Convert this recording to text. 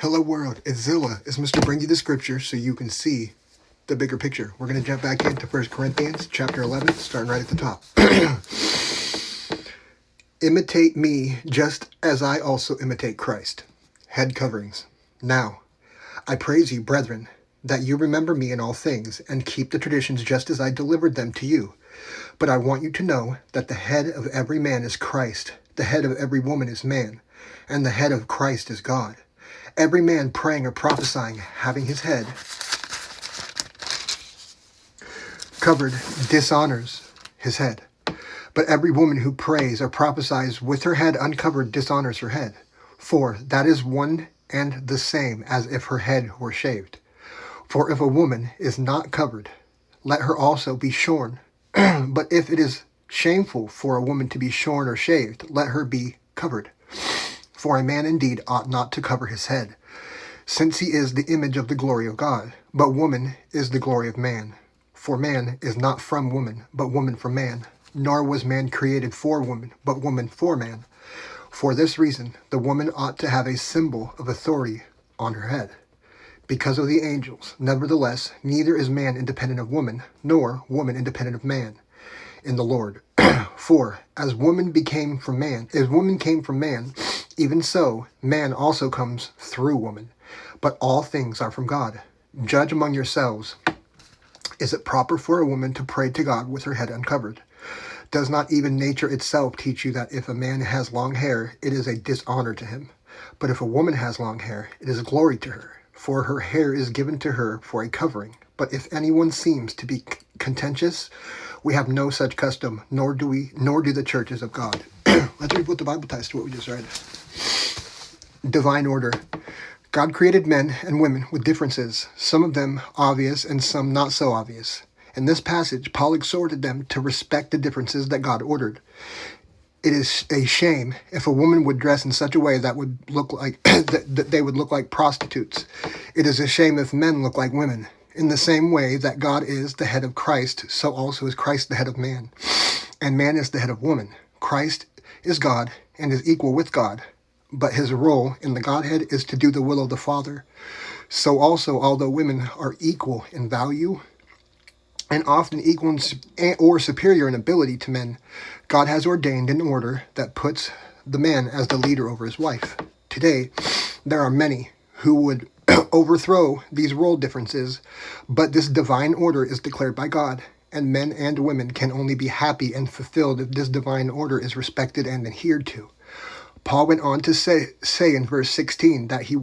Hello world, it's Zilla. It's Mr. Bring You the Scripture so you can see the bigger picture. We're going to jump back into 1CORINTHIANS chapter 11, starting right at the top. Imitate me just as I also imitate Christ. Head coverings. Now, I praise you, brethren, that you remember me in all things and keep the traditions just as I delivered them to you. But I want you to know that the head of every man is Christ, the head of every woman is man, and the head of Christ is God. Every man praying or prophesying, having his head covered, dishonors his head. But every woman who prays or prophesies with her head uncovered dishonors her head. For that is one and the same as if her head were shaved. For if a woman is not covered, let her also be shorn. But if it is shameful for a woman to be shorn or shaved, let her be covered. For a man indeed ought not to cover his head, since he is the image of the glory of God. But woman is the glory of man. For man is not from woman, but woman from man. Nor was man created for woman, but woman for man. For this reason, the woman ought to have a symbol of authority on her head, because of the angels. Nevertheless, neither is man independent of woman, nor woman independent of man in the Lord. For as woman came from man, even so man also comes through woman. But all things are from God. Judge among yourselves. Is it proper for a woman to pray to God with her head uncovered? Does not even nature itself teach you that if a man has long hair, it is a dishonor to him? But if a woman has long hair, it is glory to her, for her hair is given to her for a covering. But if anyone seems to be contentious, we have no such custom, nor do the churches of God. Let's read what the Bible ties to what we just read. Divine order. God created men and women with differences, some of them obvious and some not so obvious. In this passage, Paul exhorted them to respect the differences that God ordered. It is a shame if a woman would dress in such a way that would look like that they would look like prostitutes. It is a shame if men look like women. In the same way that God is the head of Christ, so also is Christ the head of man, and man is the head of woman. Christ is God and is equal with God, but his role in the Godhead is to do the will of the Father. So also, although women are equal in value and often equal or superior in ability to men, God has ordained an order that puts the man as the leader over his wife. Today, there are many who would overthrow these role differences, but this divine order is declared by God, and men and women can only be happy and fulfilled if this divine order is respected and adhered to. Paul went on to say in verse 16 that he